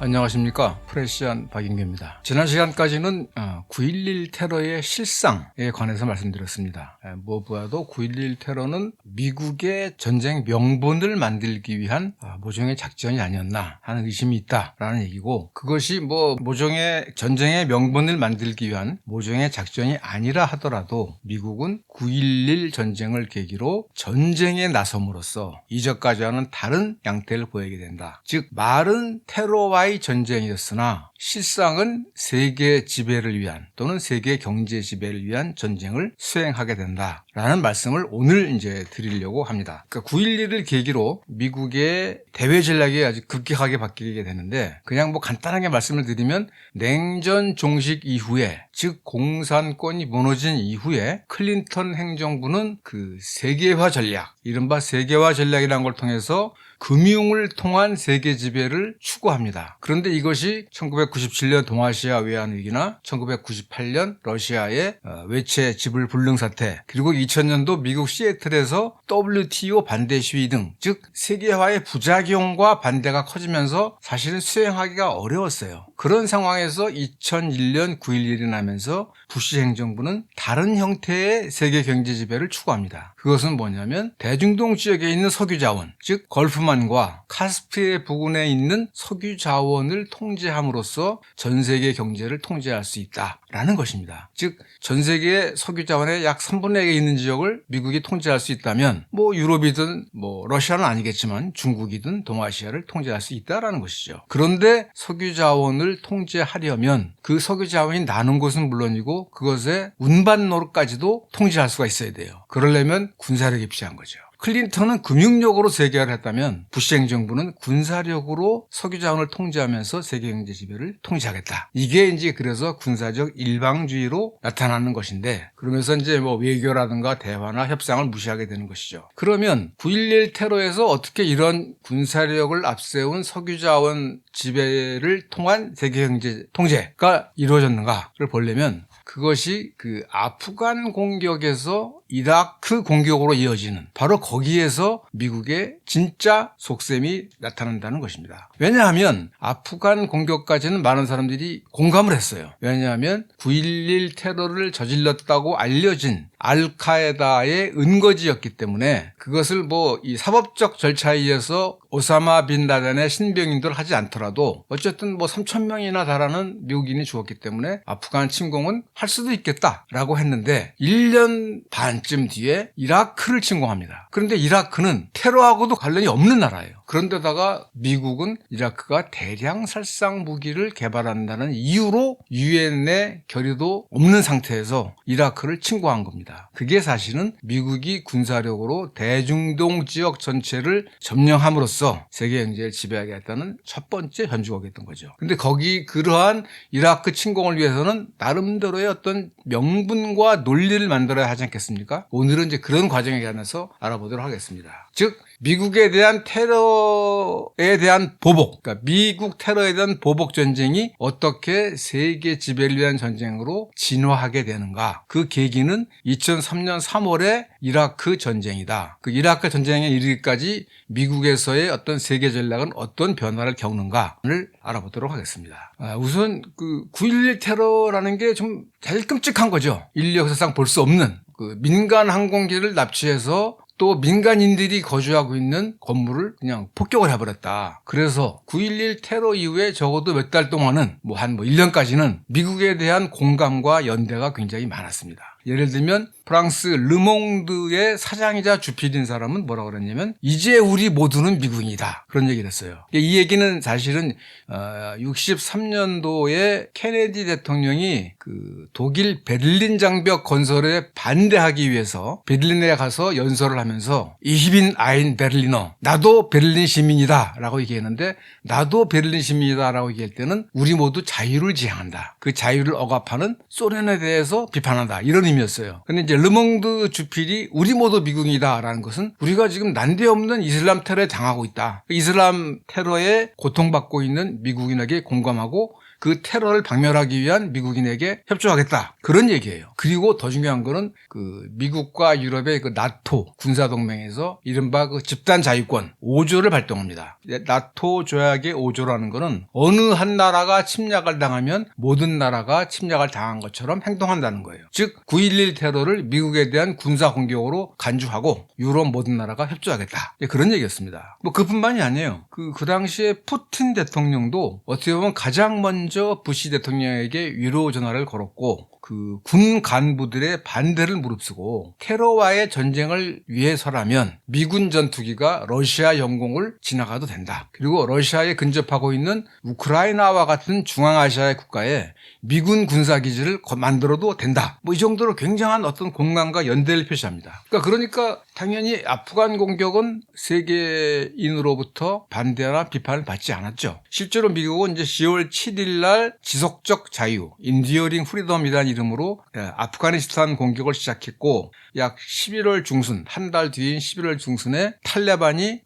안녕하십니까. 프레시안 박인규입니다. 지난 시간까지는 9.11 테러의 실상에 관해서 말씀드렸습니다. 무엇보다도 9.11 테러는 미국의 전쟁 명분을 만들기 위한 모종의 작전이 아니었나 하는 의심이 있다라는 얘기고, 그것이 모종의 전쟁의 명분을 만들기 위한 모종의 작전이 아니라 하더라도 미국은 9.11 전쟁을 계기로 전쟁에 나섬으로써 이전까지와는 다른 양태를 보이게 된다. 즉 말은 테러와의 전쟁이었으나 실상은 세계 지배를 위한 또는 세계 경제 지배를 위한 전쟁을 수행하게 된다라는 말씀을 오늘 이제 드리려고 합니다. 그러니까 9.11을 계기로 미국의 대외 전략이 아주 급격하게 바뀌게 되는데, 그냥 간단하게 말씀을 드리면 냉전 종식 이후에, 즉 공산권이 무너진 이후에 클린턴 행정부는 그 세계화 전략, 이른바 세계화 전략이라는 걸 통해서 금융을 통한 세계 지배를 추구합니다. 그런데 이것이 1997년 동아시아 외환위기나 1998년 러시아의 외채 지불 불능 사태, 그리고 2000년도 미국 시애틀에서 WTO 반대 시위 등, 즉 세계화의 부작용과 반대가 커지면서 사실은 수행하기가 어려웠어요. 그런 상황에서 2001년 9.11이 나면서 부시 행정부는 다른 형태의 세계 경제 지배를 추구합니다. 그것은 뭐냐면 대중동 지역에 있는 석유 자원, 즉 걸프만과 카스피해 부근에 있는 석유 자원을 통제함으로써 전 세계 경제를 통제할 수 있다라는 것입니다. 즉 전 세계의 석유 자원의 약 3분의 1에 있는 지역을 미국이 통제할 수 있다면 유럽이든 러시아는 아니겠지만 중국이든 동아시아를 통제할 수 있다라는 것이죠. 그런데 석유 자원을 통제하려면 그 석유 자원이 나는 곳은 물론이고 그것의 운반 노릇까지도 통제할 수가 있어야 돼요. 그러려면 군사력이 필요한 거죠. 클린턴은 금융력으로 세계화를 했다면 부시 행정부는 군사력으로 석유 자원을 통제하면서 세계 경제 지배를 통제하겠다. 이게 이제 그래서 군사적 일방주의로 나타나는 것인데, 그러면서 이제 외교라든가 대화나 협상을 무시하게 되는 것이죠. 그러면 9.11 테러에서 어떻게 이런 군사력을 앞세운 석유 자원 지배를 통한 세계 경제 통제가 이루어졌는가를 보려면, 그것이 그 아프간 공격에서 이라크 공격으로 이어지는, 바로 거기에서 미국의 진짜 속셈이 나타난다는 것입니다. 왜냐하면 아프간 공격까지는 많은 사람들이 공감을 했어요. 왜냐하면 9.11 테러를 저질렀다고 알려진 알카에다의 은거지였기 때문에 그것을 이 사법적 절차에 의해서 오사마 빈 라덴의 신병인들 하지 않더라도 어쨌든 3,000명이나 달하는 미국인이 죽었기 때문에 아프간 침공은 할 수도 있겠다라고 했는데, 1년 반쯤 뒤에 이라크를 침공합니다. 그런데 이라크는 테러하고도 관련이 없는 나라예요. 그런데다가 미국은 이라크가 대량 살상 무기를 개발한다는 이유로 유엔의 결의도 없는 상태에서 이라크를 침공한 겁니다. 그게 사실은 미국이 군사력으로 대중동 지역 전체를 점령함으로써 세계 경제를 지배하겠다는 첫 번째 변주곡이었던 거죠. 근데 그러한 이라크 침공을 위해서는 나름대로의 어떤 명분과 논리를 만들어야 하지 않겠습니까? 오늘은 이제 그런 과정에 관해서 알아보도록 하겠습니다. 즉 미국에 대한 테러에 대한 보복, 그러니까 미국 테러에 대한 보복 전쟁이 어떻게 세계 지배를 위한 전쟁으로 진화하게 되는가. 그 계기는 2003년 3월에 이라크 전쟁이다. 그 이라크 전쟁에 이르기까지 미국에서의 어떤 세계 전략은 어떤 변화를 겪는가를 알아보도록 하겠습니다. 우선 9.11 테러라는 게 좀 제일 끔찍한 거죠. 인류 역사상 볼 수 없는 민간 항공기를 납치해서 또 민간인들이 거주하고 있는 건물을 그냥 폭격을 해버렸다. 그래서 9.11 테러 이후에 적어도 몇 달 동안은 한 1년까지는 미국에 대한 공감과 연대가 굉장히 많았습니다. 예를 들면 프랑스 르몽드의 사장이자 주필인 사람은 뭐라고 그랬냐면, 이제 우리 모두는 미국인이다, 그런 얘기를 했어요. 이 얘기는 사실은 63년도에 케네디 대통령이 독일 베를린 장벽 건설에 반대하기 위해서 베를린에 가서 연설을 하면서 이히빈 아인 베를리너, 나도 베를린 시민이다 라고 얘기했는데, 나도 베를린 시민이다 라고 얘기할 때는 우리 모두 자유를 지향한다, 그 자유를 억압하는 소련에 대해서 비판한다, 이런 의미였어요. 근데 이제 르몽드 주필이 우리 모두 미국이다라는 것은 우리가 지금 난데없는 이슬람 테러에 당하고 있다, 이슬람 테러에 고통받고 있는 미국인에게 공감하고 그 테러를 박멸하기 위한 미국인에게 협조하겠다. 그런 얘기예요. 그리고 더 중요한 거는 그 미국과 유럽의 그 나토 군사동맹에서 이른바 그 집단 자위권 5조를 발동합니다. 나토 조약의 5조라는 거는 어느 한 나라가 침략을 당하면 모든 나라가 침략을 당한 것처럼 행동한다는 거예요. 즉 9.11 테러를 미국에 대한 군사 공격으로 간주하고 유럽 모든 나라가 협조하겠다. 그런 얘기였습니다. 뭐 그뿐만이 아니에요. 그 당시에 푸틴 대통령도 어떻게 보면 가장 먼저 부시 대통령에게 위로 전화를 걸었고 그 군 간부들의 반대를 무릅쓰고 테러와의 전쟁을 위해서라면 미군 전투기가 러시아 영공을 지나가도 된다. 그리고 러시아에 근접하고 있는 우크라이나와 같은 중앙아시아의 국가에 미군 군사기지를 만들어도 된다. 뭐 이 정도로 굉장한 어떤 공감과 연대를 표시합니다. 그러니까 당연히 아프간 공격은 세계인으로부터 반대나 비판을 받지 않았죠. 실제로 미국은 이제 10월 7일 날 지속적 자유, 인디어링 프리덤이라는 이름으로 아프가니스탄 공격을 시작했고 약 11월 중순, 한 달 뒤인 11월 중순에 탈레반이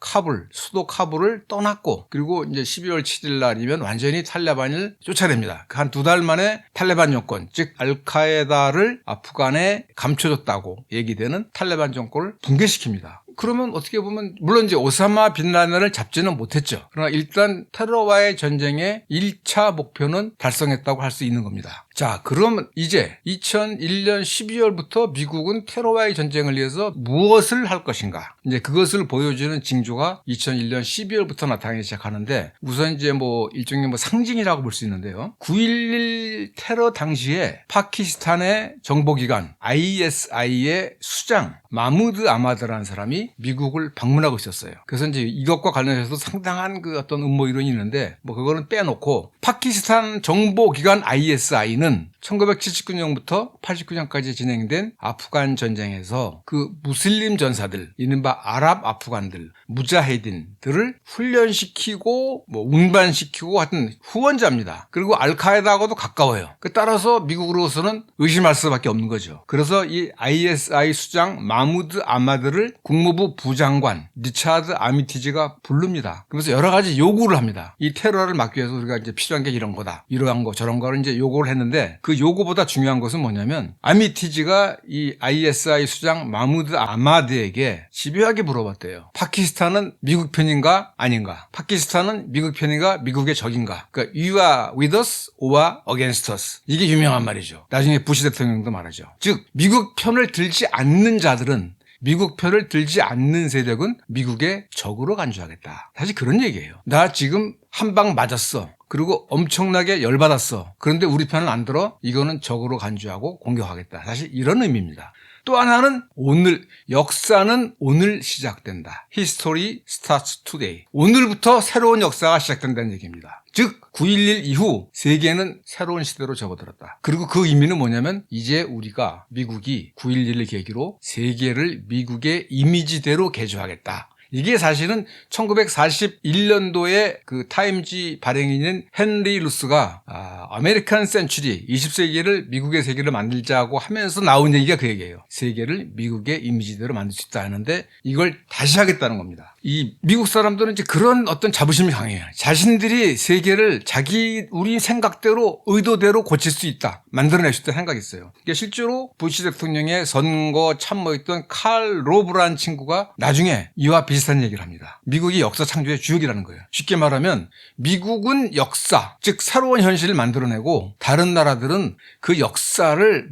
수도 카불을 떠났고 그리고 이제 12월 7일 날이면 완전히 탈레반을 쫓아냅니다. 한 두 달 만에 탈레반 정권, 즉 알카에다를 아프간에 감춰줬다고 얘기되는 탈레반 정권을 붕괴시킵니다. 그러면 어떻게 보면 물론 이제 오사마 빈 라덴을 잡지는 못했죠. 그러나 일단 테러와의 전쟁의 1차 목표는 달성했다고 할 수 있는 겁니다. 자, 그러면 이제 2001년 12월부터 미국은 테러와의 전쟁을 위해서 무엇을 할 것인가? 이제 그것을 보여주는 징조가 2001년 12월부터 나타나기 시작하는데 우선 이제 뭐 일종의 뭐 상징이라고 볼 수 있는데요. 9.11 테러 당시에 파키스탄의 정보기관 ISI의 수장 마무드 아마드라는 사람이 미국을 방문하고 있었어요. 그래서 이제 이것과 관련해서도 상당한 그 어떤 음모 이론이 있는데 뭐 그거는 빼놓고 파키스탄 정보기관 ISI는 1979년부터 89년까지 진행된 아프간 전쟁에서 그 무슬림 전사들, 이른바 아랍 아프간들, 무자헤딘들을 훈련시키고 뭐 운반시키고 하여튼 후원자입니다. 그리고 알카에다하고도 가까워요. 따라서 미국으로서는 의심할 수밖에 없는 거죠. 그래서 이 ISI 수장 마무드 아마드를 국무부 부장관 리차드 아미티지가 부릅니다. 그래서 여러 가지 요구를 합니다. 이 테러를 막기 위해서 우리가 이제 필요한 게 이런 거다. 이러한 거 저런 거를 이제 요구를 했는데 그 요구보다 중요한 것은 뭐냐면 아미티지가 이 ISI 수장 마무드 아마드에게 집요하게 물어봤대요. 파키스탄은 미국 편인가 아닌가? 파키스탄은 미국 편인가 미국의 적인가? 그러니까 you are with us or against us. 이게 유명한 말이죠. 나중에 부시 대통령도 말하죠. 즉 미국 편을 들지 않는 자들은 미국 편을 들지 않는 세력은 미국의 적으로 간주하겠다. 사실 그런 얘기예요. 나 지금 한 방 맞았어. 그리고 엄청나게 열받았어. 그런데 우리 편은 안 들어? 이거는 적으로 간주하고 공격하겠다. 사실 이런 의미입니다. 또 하나는 역사는 오늘 시작된다. History starts today. 오늘부터 새로운 역사가 시작된다는 얘기입니다. 즉 9.11 이후 세계는 새로운 시대로 접어들었다. 그리고 그 의미는 뭐냐면 이제 우리가 미국이 9.11을 계기로 세계를 미국의 이미지대로 개조하겠다. 이게 사실은 1941년도에 그 타임지 발행인인 헨리 루스가 아메리칸 센츄리 20세기를 미국의 세계를 만들자고 하면서 나온 얘기가 그 얘기예요. 세계를 미국의 이미지대로 만들 수 있다 하는데 이걸 다시 하겠다는 겁니다. 이 미국 사람들은 이제 그런 어떤 자부심이 강해요. 자신들이 세계를 우리 생각대로 의도대로 고칠 수 있다. 만들어낼 수 있다 생각이 있어요. 그러니까 실제로 부시 대통령의 선거 참모했던 칼 로브라는 친구가 나중에 이와 비슷한 얘기를 합니다. 미국이 역사 창조의 주역이라는 거예요. 쉽게 말하면 미국은 역사, 즉 새로운 현실을 만들어내고 다른 나라들은 그 역사를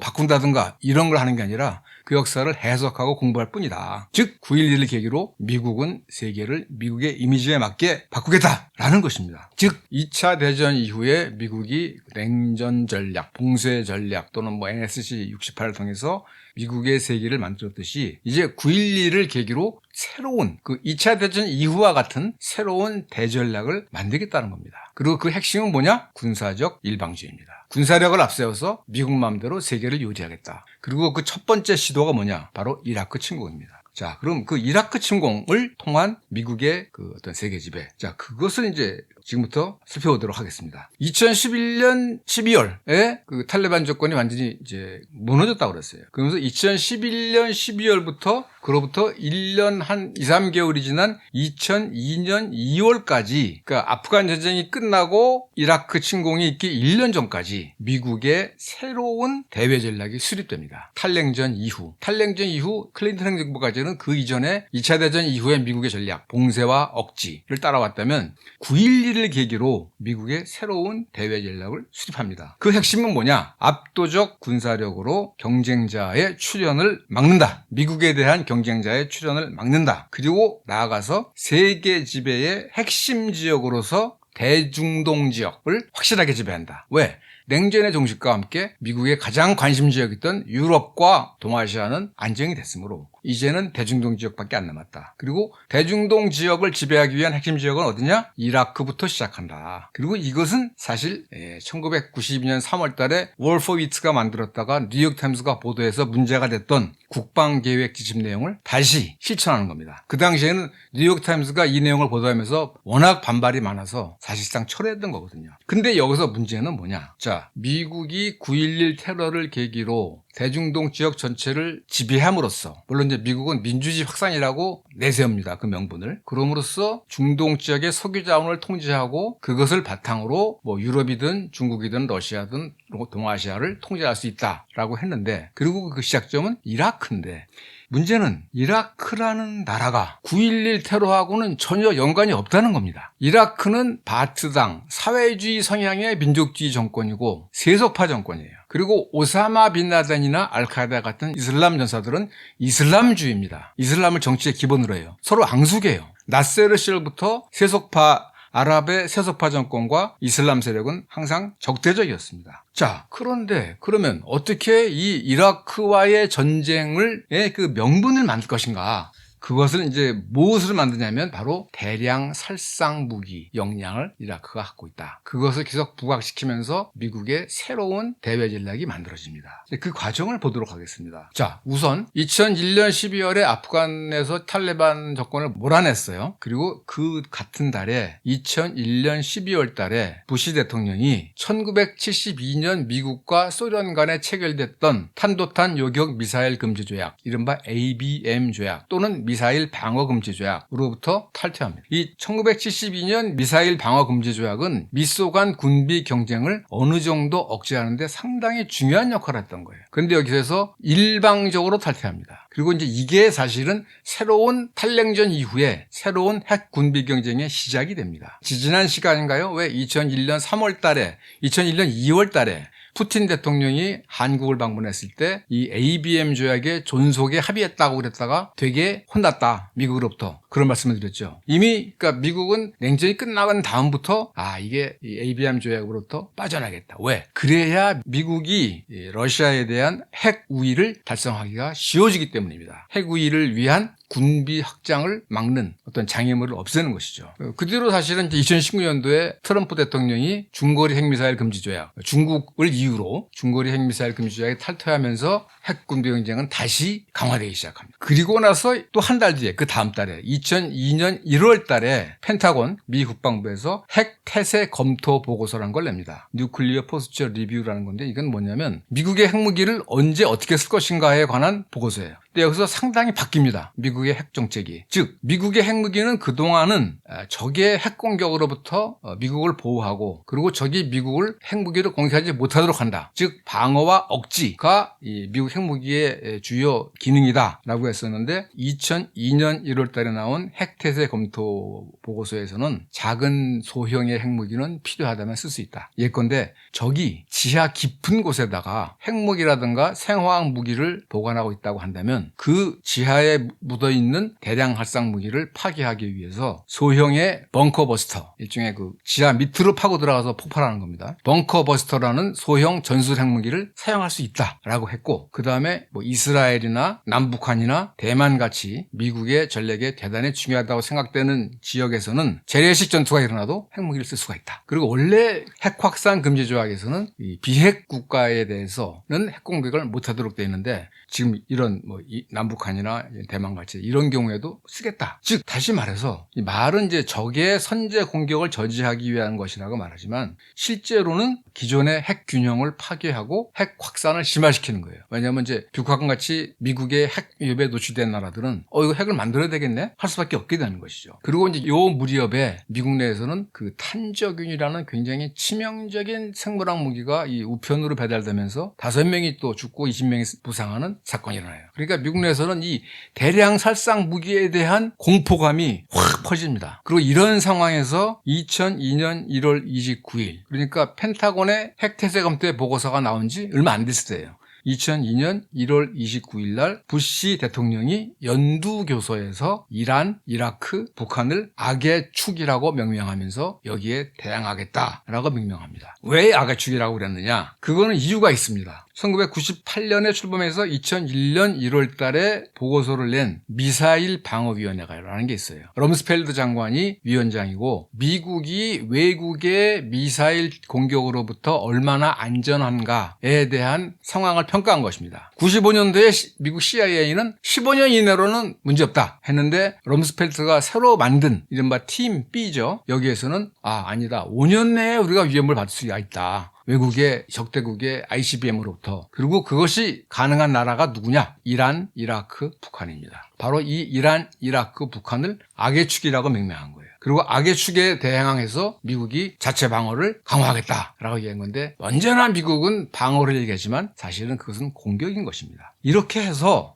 바꾼다든가 이런 걸 하는 게 아니라 그 역사를 해석하고 공부할 뿐이다. 즉 9.11을 계기로 미국은 세계를 미국의 이미지에 맞게 바꾸겠다라는 것입니다. 즉 2차 대전 이후에 미국이 냉전 전략, 봉쇄 전략 또는 NSC 68을 통해서 미국의 세계를 만들었듯이 이제 9.11을 계기로 새로운 그 2차 대전 이후와 같은 새로운 대전략을 만들겠다는 겁니다. 그리고 그 핵심은 뭐냐? 군사적 일방주의입니다. 군사력을 앞세워서 미국 마음대로 세계를 요리하겠다. 그리고 그 첫 번째 시도가 뭐냐? 바로 이라크 침공입니다. 자, 그럼 그 이라크 침공을 통한 미국의 그 어떤 세계 지배. 자, 그것을 이제 지금부터 살펴보도록 하겠습니다. 2011년 12월에 그 탈레반 정권이 완전히 이제 무너졌다고 그랬어요. 그러면서 2011년 12월부터 그로부터 1년 한 2, 3개월이 지난 2002년 2월까지 그러니까 아프간 전쟁이 끝나고 이라크 침공이 있기 1년 전까지 미국의 새로운 대외 전략이 수립됩니다. 탈냉전 이후 클린턴 행정부까지는 그 이전에 2차 대전 이후의 미국의 전략 봉쇄와 억지를 따라왔다면 9.11을 계기로 미국의 새로운 대외 전략을 수립합니다. 그 핵심은 뭐냐? 압도적 군사력으로 경쟁자의 출현을 막는다. 미국에 대한 경쟁자의 출현을 막는다. 그리고 나아가서 세계 지배의 핵심 지역으로서 대중동 지역을 확실하게 지배한다. 왜? 냉전의 종식과 함께 미국의 가장 관심 지역이었던 유럽과 동아시아는 안정이 됐으므로 이제는 대중동 지역밖에 안 남았다. 그리고 대중동 지역을 지배하기 위한 핵심 지역은 어디냐? 이라크부터 시작한다. 그리고 이것은 사실 1992년 3월 달에 월포위츠가 만들었다가 뉴욕타임스가 보도해서 문제가 됐던 국방계획 지침 내용을 다시 실천하는 겁니다. 그 당시에는 뉴욕타임스가 이 내용을 보도하면서 워낙 반발이 많아서 사실상 철회했던 거거든요. 근데 여기서 문제는 뭐냐? 자, 미국이 9.11 테러를 계기로 대중동 지역 전체를 지배함으로써 물론 이제 미국은 민주주의 확산이라고 내세웁니다. 그 명분을. 그럼으로써 중동 지역의 석유 자원을 통제하고 그것을 바탕으로 뭐 유럽이든 중국이든 러시아든 동아시아를 통제할 수 있다라고 했는데 그리고 그 시작점은 이라크인데 문제는 이라크라는 나라가 9.11 테러하고는 전혀 연관이 없다는 겁니다. 이라크는 바트당 사회주의 성향의 민족주의 정권이고 세속파 정권이에요. 그리고 오사마 빈 라덴이나 알카에다 같은 이슬람 전사들은 이슬람주의입니다. 이슬람을 정치의 기본으로 해요. 서로 앙숙이에요. 나세르 시절부터 세속파 아랍의 세속파 정권과 이슬람 세력은 항상 적대적이었습니다. 자, 그런데 그러면 어떻게 이 이라크와의 전쟁을 그 명분을 만들 것인가? 그것을 이제 무엇을 만드냐면 바로 대량 살상 무기 역량을 이라크가 갖고 있다. 그것을 계속 부각시키면서 미국의 새로운 대외 전략이 만들어집니다. 그 과정을 보도록 하겠습니다. 자, 우선 2001년 12월에 아프간에서 탈레반 정권을 몰아냈어요. 그리고 그 같은 달에 2001년 12월 달에 부시 대통령이 1972년 미국과 소련 간에 체결됐던 탄도탄 요격 미사일 금지 조약, 이른바 ABM 조약 또는 미사일 방어 금지 조약으로부터 탈퇴합니다. 이 1972년 미사일 방어 금지 조약은 미소 간 군비 경쟁을 어느 정도 억제하는 데 상당히 중요한 역할을 했던 거예요. 그런데 여기서 일방적으로 탈퇴합니다. 그리고 이제 이게 사실은 새로운 탈냉전 이후에 새로운 핵 군비 경쟁의 시작이 됩니다. 지지난 시간인가요? 왜 2001년 3월 달에 2001년 2월 달에 푸틴 대통령이 한국을 방문했을 때 이 ABM 조약에 존속에 합의했다고 그랬다가 되게 혼났다. 미국으로부터. 그런 말씀을 드렸죠. 이미 그러니까 미국은 냉전이 끝나간 다음부터 이게 이 ABM 조약으로부터 빠져나겠다. 왜? 그래야 미국이 러시아에 대한 핵 우위를 달성하기가 쉬워지기 때문입니다. 핵 우위를 위한 군비 확장을 막는 어떤 장애물을 없애는 것이죠. 그 뒤로 사실은 이제 2019년도에 트럼프 대통령이 중거리 핵미사일 금지 조약, 중국을 이유로 중거리 핵미사일 금지 조약에 탈퇴하면서 핵 군비 경쟁은 다시 강화되기 시작합니다. 그리고 나서 또 한 달 뒤에 그 다음 달에 2002년 1월 달에 펜타곤 미 국방부에서 핵 태세 검토 보고서라는 걸 냅니다. 뉴클리어 포스처 리뷰라는 건데 이건 뭐냐면 미국의 핵무기를 언제 어떻게 쓸 것인가에 관한 보고서예요. 근데 여기서 상당히 바뀝니다. 미국의 핵 정책이. 즉 미국의 핵무기는 그동안은 적의 핵 공격으로부터 미국을 보호하고 그리고 적이 미국을 핵무기를 공격하지 못하도록 한다. 즉 방어와 억지가 이 미국 핵무기의 주요 기능이다라고 했었는데 2002년 1월 달에 나온 핵태세 검토 보고서에서는 작은 소형의 핵무기는 필요하다면 쓸 수 있다. 예컨대 적이 지하 깊은 곳에다가 핵무기라든가 생화학 무기를 보관하고 있다고 한다면 그 지하에 묻어있는 대량 활상 무기를 파괴하기 위해서 소형의 벙커버스터, 일종의 그 지하 밑으로 파고 들어가서 폭발하는 겁니다. 벙커버스터라는 소형 전술 핵무기를 사용할 수 있다라고 했고 그 다음에 뭐 이스라엘이나 남북한이나 대만 같이 미국의 전략에 대단히 중요하다고 생각되는 지역에서는 재래식 전투가 일어나도 핵무기를 쓸 수가 있다. 그리고 원래 핵 확산 금지 조약에서는 이 비핵 국가에 대해서는 핵 공격을 못하도록 되어 있는데 지금 이런 뭐 남북한이나 대만 같이 이런 경우에도 쓰겠다. 즉 다시 말해서 이 말은 이제 적의 선제 공격을 저지하기 위한 것이라고 말하지만 실제로는 기존의 핵 균형을 파괴하고 핵 확산을 심화시키는 거예요. 왜냐하면 이제 북한 같이 미국의 핵 위협에 노출된 나라들은 이거 핵을 만들어야 되겠네 할 수밖에 없게 되는 것이죠. 그리고 이제 요 무렵에 미국 내에서는 그 탄저균이라는 굉장히 치명적인 생물학 무기가 이 우편으로 배달되면서 5명이 또 죽고 20명이 부상하는 사건이 일어나요. 그러니까 미국 내에서는 이 대량 살상 무기에 대한 공포감이 확 퍼집니다. 그리고 이런 상황에서 2002년 1월 29일 그러니까 펜타곤의 핵태세 검토 보고서가 나온 지 얼마 안 됐을 때예요. 2002년 1월 29일 날 부시 대통령이 연두교서에서 이란, 이라크, 북한을 악의 축이라고 명명하면서 여기에 대항하겠다라고 명명합니다. 왜 악의 축이라고 그랬느냐? 그거는 이유가 있습니다. 1998년에 출범해서 2001년 1월 달에 보고서를 낸 미사일 방어위원회라는 게 있어요. 럼스펠드 장관이 위원장이고 미국이 외국의 미사일 공격으로부터 얼마나 안전한가에 대한 상황을 평가한 것입니다. 95년도에 미국 CIA는 15년 이내로는 문제없다 했는데 럼스펠드가 새로 만든 이른바 팀 B죠. 여기에서는 아니다. 5년 내에 우리가 위험을 받을 수가 있다. 외국의 적대국의 ICBM으로부터. 그리고 그것이 가능한 나라가 누구냐? 이란, 이라크, 북한입니다. 바로 이 이란, 이라크, 북한을 악의 축이라고 명명한 거예요. 그리고 악의 축에 대항해서 미국이 자체 방어를 강화하겠다라고 얘기한 건데 언제나 미국은 방어를 얘기하지만 사실은 그것은 공격인 것입니다. 이렇게 해서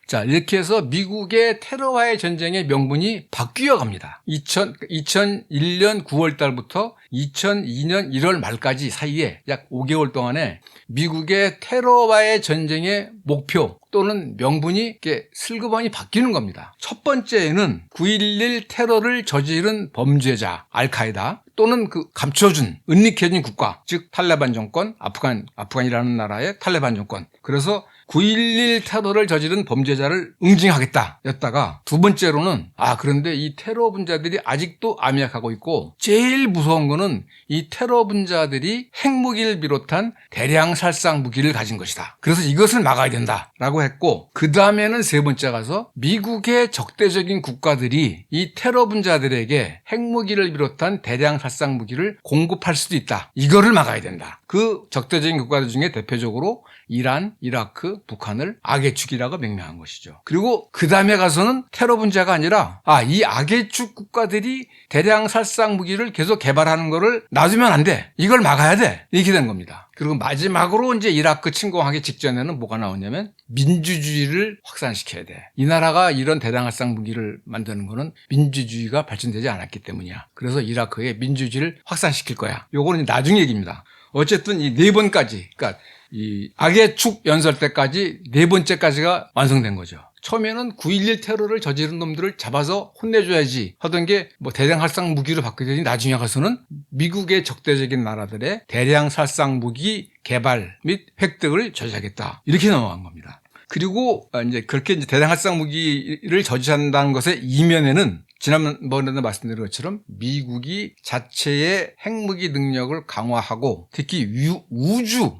미국의 테러와의 전쟁의 명분이 바뀌어 갑니다. 2001년 9월 달부터 2002년 1월 말까지 사이에 약 5개월 동안에 미국의 테러와의 전쟁의 목표 또는 명분이 이렇게 슬그머니 바뀌는 겁니다. 첫 번째는 9.11 테러를 저지른 범죄자 알카에다 또는 그 감춰준 은닉해진 국가 즉 탈레반 정권 아프간이라는 나라의 탈레반 정권 그래서 9.11 테러를 저지른 범죄자를 응징하겠다 였다가 두 번째로는 그런데 이 테러 분자들이 아직도 암약하고 있고 제일 무서운 거는 이 테러 분자들이 핵무기를 비롯한 대량 살상 무기를 가진 것이다. 그래서 이것을 막아야 된다라고 했고 그 다음에는 세 번째 가서 미국의 적대적인 국가들이 이 테러 분자들에게 핵무기를 비롯한 대량 살상 무기를 공급할 수도 있다. 이거를 막아야 된다. 그 적대적인 국가들 중에 대표적으로 이란, 이라크, 북한을 악의 축이라고 명명한 것이죠. 그리고 그 다음에 가서는 테러 분자가 아니라 이 악의 축 국가들이 대량 살상 무기를 계속 개발하는 거를 놔두면 안 돼. 이걸 막아야 돼. 이렇게 된 겁니다. 그리고 마지막으로 이제 이라크 침공하기 직전에는 뭐가 나오냐면 민주주의를 확산시켜야 돼. 이 나라가 이런 대량 살상 무기를 만드는 거는 민주주의가 발전되지 않았기 때문이야. 그래서 이라크에 민주주의를 확산시킬 거야. 요거는 나중 얘기입니다. 어쨌든 이 네 번까지, 그러니까 이 악의 축 연설 때까지 네 번째까지가 완성된 거죠. 처음에는 9.11 테러를 저지른 놈들을 잡아서 혼내줘야지 하던 게 대량 살상 무기로 바뀌더니 나중에 가서는 미국의 적대적인 나라들의 대량 살상 무기 개발 및 획득을 저지하겠다. 이렇게 넘어간 겁니다. 그리고 이제 그렇게 대량 살상 무기를 저지한다는 것의 이면에는 지난번에도 말씀드린 것처럼 미국이 자체의 핵무기 능력을 강화하고 특히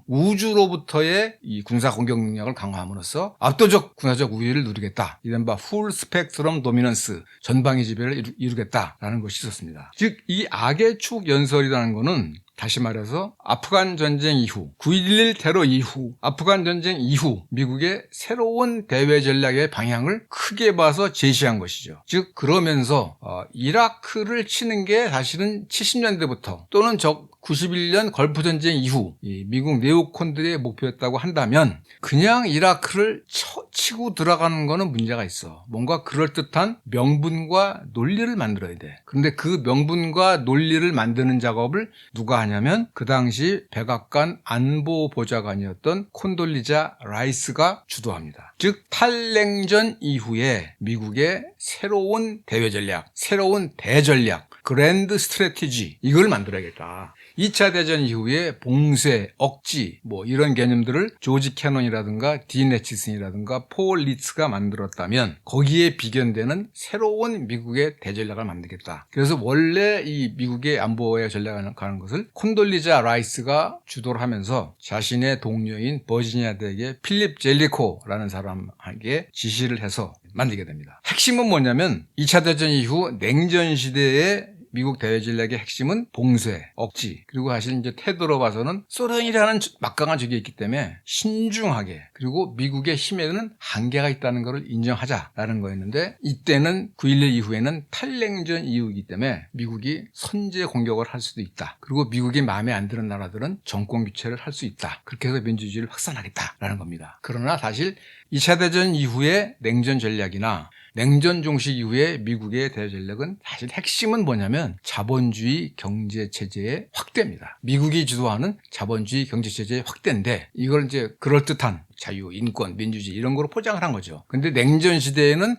우주로부터의 이 군사 공격 능력을 강화함으로써 압도적 군사적 우위를 누리겠다. 이른바 풀 스펙트럼 도미넌스 전방위 지배를 이루겠다라는 것이 있었습니다. 즉 이 악의 축 연설이라는 것은 다시 말해서 아프간 전쟁 이후 9.11 테러 이후 아프간 전쟁 이후 미국의 새로운 대외 전략의 방향을 크게 봐서 제시한 것이죠. 즉 그러면서 이라크를 치는 게 사실은 70년대부터 또는 91년 걸프전쟁 이후 미국 네오콘들의 목표였다고 한다면 그냥 이라크를 치고 들어가는 거는 문제가 있어. 뭔가 그럴듯한 명분과 논리를 만들어야 돼. 그런데 그 명분과 논리를 만드는 작업을 누가 하냐면 그 당시 백악관 안보보좌관이었던 콘돌리자 라이스가 주도합니다. 즉 탈냉전 이후에 미국의 새로운 대외 전략, 새로운 대전략, 그랜드 스트래티지 이걸 만들어야겠다. 2차 대전 이후에 봉쇄, 억지 뭐 이런 개념들을 조지 캐논이라든가 딘 애치슨이라든가 폴 리츠가 만들었다면 거기에 비견되는 새로운 미국의 대전략을 만들겠다. 그래서 원래 이 미국의 안보의 전략을 가는 것을 콘돌리자 라이스가 주도를 하면서 자신의 동료인 버지니아 대의 필립 젤리코라는 사람에게 지시를 해서 만들게 됩니다. 핵심은 뭐냐면 2차 대전 이후 냉전 시대의 미국 대외 전략의 핵심은 봉쇄, 억지, 그리고 사실 이제 태도로 봐서는 소련이라는 막강한 적이 있기 때문에 신중하게, 그리고 미국의 힘에는 한계가 있다는 것을 인정하자라는 거였는데, 이때는 9.11 이후에는 탈냉전 이후이기 때문에 미국이 선제 공격을 할 수도 있다. 그리고 미국이 마음에 안 드는 나라들은 정권 교체를 할 수 있다. 그렇게 해서 민주주의를 확산하겠다라는 겁니다. 그러나 사실 2차 대전 이후의 냉전 전략이나 냉전 종식 이후에 미국의 대외 전략은 사실 핵심은 뭐냐면 자본주의 경제체제의 확대입니다. 미국이 주도하는 자본주의 경제체제의 확대인데, 이걸 이제 그럴듯한 자유, 인권, 민주주의 이런 거로 포장을 한 거죠. 근데 냉전 시대에는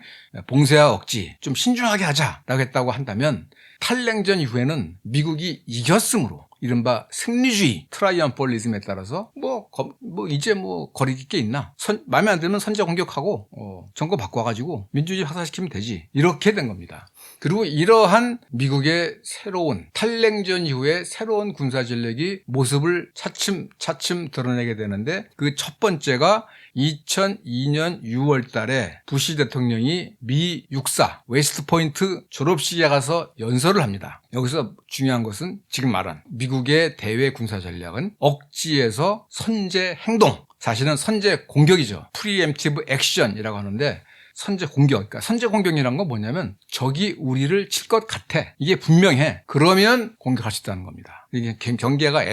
봉쇄와 억지, 좀 신중하게 하자라고 했다고 한다면, 탈냉전 이후에는 미국이 이겼으므로 이른바 승리주의 트라이엄폴리즘에 따라서 이제 거리낄 게 있나, 마음에 안 들면 선제 공격하고 정권 바꿔가지고 민주주의 확산시키면 되지, 이렇게 된 겁니다. 그리고 이러한 미국의 새로운 탈냉전 이후에 새로운 군사 전략이 모습을 차츰 드러내게 되는데, 그 첫 번째가 2002년 6월 달에 부시 대통령이 미 육사 웨스트 포인트 졸업식에 가서 연설을 합니다. 여기서 중요한 것은 지금 말한 미국의 대외 군사 전략은 억지에서 선제 행동, 사실은 선제 공격이죠. 프리엠티브 액션이라고 하는데, 선제 공격, 그러니까 선제 공격이라는 건 뭐냐면 적이 우리를 칠 것 같아, 이게 분명해, 그러면 공격할 수 있다는 겁니다. 이게 경계가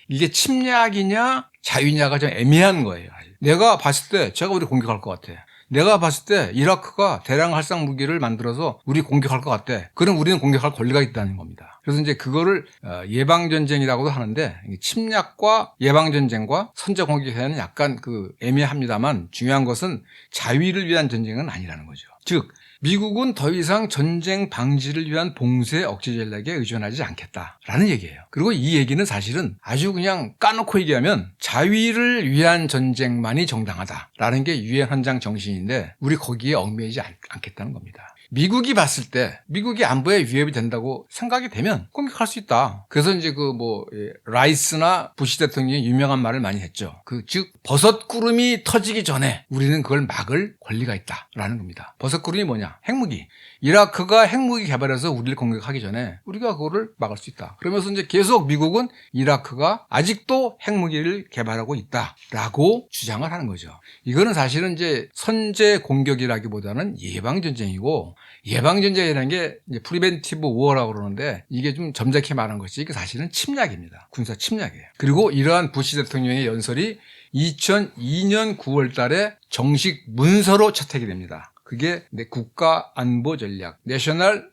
이게 침략이냐 자유냐가 좀 애매한 거예요. 내가 봤을 때 제가 우리 공격할 것 같아. 내가 봤을 때 이라크가 대량 활상 무기를 만들어서 우리 공격할 것 같아. 그럼 우리는 공격할 권리가 있다는 겁니다. 그래서 이제 그거를 예방전쟁이라고도 하는데, 침략과 예방전쟁과 선제 공격에 대한 약간 애매합니다만, 중요한 것은 자위를 위한 전쟁은 아니라는 거죠. 즉 미국은 더 이상 전쟁 방지를 위한 봉쇄 억제 전략에 의존하지 않겠다라는 얘기예요. 그리고 이 얘기는 사실은 아주 그냥 까놓고 얘기하면 자위를 위한 전쟁만이 정당하다라는 게 유엔 헌장 정신인데, 우리 거기에 얽매이지 않겠다는 겁니다. 미국이 봤을 때 미국이 안보에 위협이 된다고 생각이 되면 공격할 수 있다. 그래서 이제 라이스나 부시 대통령이 유명한 말을 많이 했죠. 즉 버섯 구름이 터지기 전에 우리는 그걸 막을 권리가 있다라는 겁니다. 버섯 구름이 뭐냐? 핵무기. 이라크가 핵무기 개발해서 우리를 공격하기 전에 우리가 그거를 막을 수 있다. 그러면서 이제 계속 미국은 이라크가 아직도 핵무기를 개발하고 있다라고 주장을 하는 거죠. 이거는 사실은 이제 선제 공격이라기보다는 예방전쟁이고, 예방전쟁이라는 게 이제 프리벤티브 워라고 그러는데, 이게 좀 점잖게 말한 것이 이게 사실은 침략입니다. 군사 침략이에요. 그리고 이러한 부시 대통령의 연설이 2002년 9월 달에 정식 문서로 채택이 됩니다. 그게 국가 안보 전략, 내셔널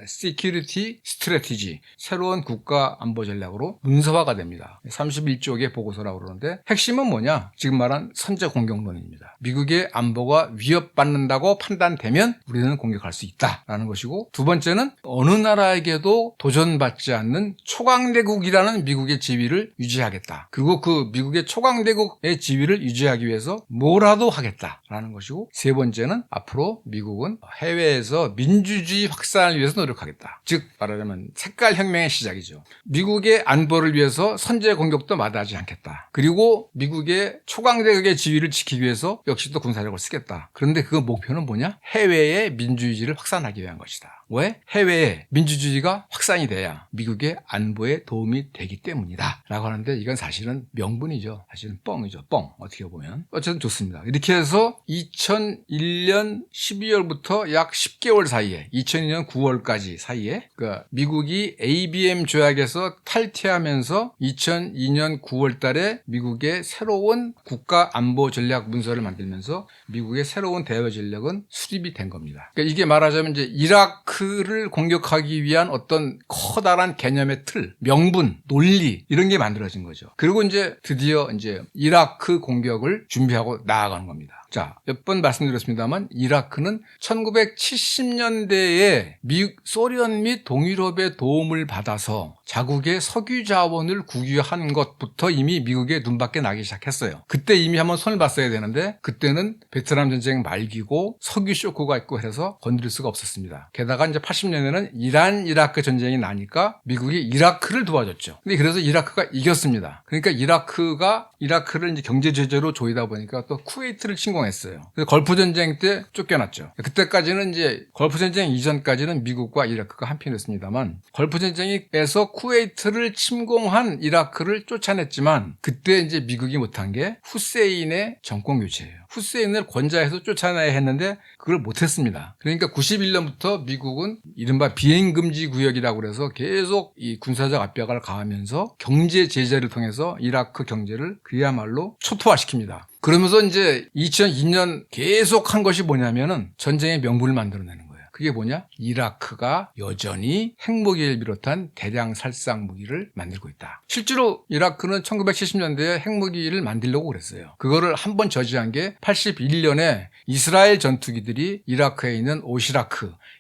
시큐리티 스트래티지, 새로운 국가 안보 전략으로 문서화가 됩니다. 31쪽의 보고서라고 그러는데, 핵심은 뭐냐? 지금 말한 선제 공격론입니다. 미국의 안보가 위협받는다고 판단되면 우리는 공격할 수 있다라는 것이고, 두 번째는 어느 나라에게도 도전받지 않는 초강대국이라는 미국의 지위를 유지하겠다. 그리고 그 미국의 초강대국의 지위를 유지하기 위해서 뭐라도 하겠다라는 것이고, 세 번째는 앞으로 미국은 해외에서 민주주의 확산을 위해서 노력하겠다. 즉 말하자면 색깔혁명의 시작이죠. 미국의 안보를 위해서 선제 공격도 마다하지 않겠다. 그리고 미국의 초강대국의 지위를 지키기 위해서 역시 또 군사력을 쓰겠다. 그런데 그 목표는 뭐냐? 해외의 민주주의를 확산하기 위한 것이다. 왜? 해외에 민주주의가 확산이 돼야 미국의 안보에 도움이 되기 때문이다 라고 하는데, 이건 사실은 명분이죠. 사실은 뻥이죠. 뻥. 어떻게 보면. 어쨌든 좋습니다. 이렇게 해서 2001년 12월부터 약 10개월 사이에, 2002년 9월까지 사이에, 그러니까 미국이 ABM 조약에서 탈퇴하면서 2002년 9월 달에 미국의 새로운 국가 안보 전략 문서를 만들면서 미국의 새로운 대외 전략은 수립이 된 겁니다. 그러니까 이게 말하자면 이제 이라크를 공격하기 위한 어떤 커다란 개념의 틀, 명분, 논리 이런 게 만들어진 거죠. 그리고 이제 드디어 이제 이라크 공격을 준비하고 나아가는 겁니다. 자, 몇 번 말씀드렸습니다만 이라크는 1970년대에 소련 및 동유럽의 도움을 받아서 자국의 석유 자원을 국유한 것부터 이미 미국의 눈밖에 나기 시작했어요. 그때 이미 한번 손을 봤어야 되는데 그때는 베트남 전쟁 말기고 석유 쇼크가 있고 해서 건드릴 수가 없었습니다. 게다가 이제 80년에는 이란 이라크 전쟁이 나니까 미국이 이라크를 도와줬죠. 근데 그래서 이라크가 이겼습니다. 그러니까 이라크를 이제 경제 제재로 조이다 보니까 또 쿠웨이트를 침공했어요. 그래서 걸프 전쟁 때 쫓겨났죠. 그때까지는 이제 걸프 전쟁 이전까지는 미국과 이라크가 한편이었습니다만 걸프 전쟁에서 쿠웨이트를 침공한 이라크를 쫓아냈지만 그때 이제 미국이 못한 게 후세인의 정권 교체예요. 후세인을 권좌해서 쫓아내야 했는데 그걸 못했습니다. 그러니까 91년부터 미국은 이른바 비행금지 구역이라고 그래서 계속 이 군사적 압박을 가하면서 경제 제재를 통해서 이라크 경제를 그야말로 초토화시킵니다. 그러면서 이제 2002년 계속 한 것이 뭐냐면은 전쟁의 명분을 만들어내는 거예요. 그게 뭐냐? 이라크가 여전히 핵무기를 비롯한 대량 살상 무기를 만들고 있다. 실제로 이라크는 1970년대에 핵무기를 만들려고 그랬어요. 그거를 한번 저지한 게 81년에 이스라엘 전투기들이 이라크에 있는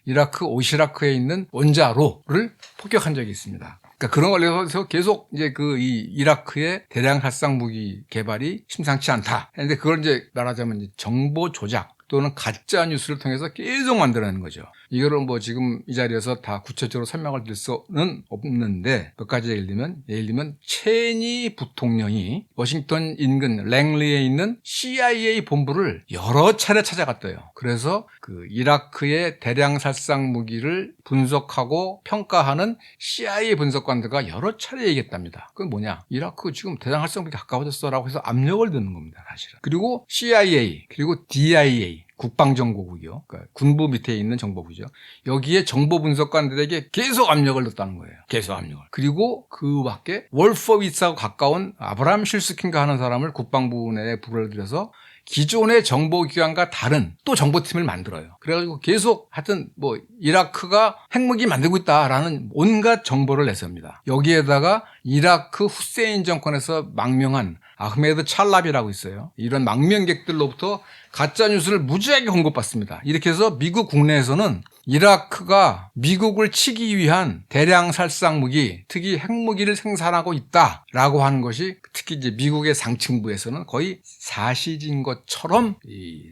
이라크 오시라크에 있는 원자로를 폭격한 적이 있습니다. 그러니까 그런 관련해서 계속 이제 이 이라크의 대량 살상 무기 개발이 심상치 않다. 그런데 그걸 이제 말하자면 이제 정보 조작 또는 가짜 뉴스를 통해서 계속 만들어내는 거죠. 이거를 뭐 지금 이 자리에서 다 구체적으로 설명을 드릴 수는 없는데 몇 가지 예를 들면 체니 부통령이 워싱턴 인근 랭리에 있는 CIA 본부를 여러 차례 찾아갔대요. 그래서 그 이라크의 대량 살상 무기를 분석하고 평가하는 CIA 분석관들과 여러 차례 얘기했답니다. 그건 뭐냐? 이라크 지금 대량 살상 무기 가까워졌어라고 해서 압력을 넣는 겁니다, 사실은. 그리고 CIA 그리고 DIA 국방정보국이요. 그러니까 군부 밑에 있는 정보부죠. 여기에 정보 분석관들에게 계속 압력을 넣었다는 거예요. 계속 압력을. 그리고 그 밖에 월퍼위츠하고 가까운 아브라함 실스킨가 하는 사람을 국방부 내에 부를 들여서 기존의 정보기관과 다른 또 정보팀을 만들어요. 그래가지고 계속 하여튼 뭐 이라크가 핵무기 만들고 있다라는 온갖 정보를 내섭니다. 여기에다가 이라크 후세인 정권에서 망명한 아흐메드 찰랍이라고 있어요. 이런 망명객들로부터 가짜뉴스를 무지하게 공급받습니다. 이렇게 해서 미국 국내에서는 이라크가 미국을 치기 위한 대량 살상 무기, 특히 핵무기를 생산하고 있다라고 하는 것이 특히 이제 미국의 상층부에서는 거의 사실인 것처럼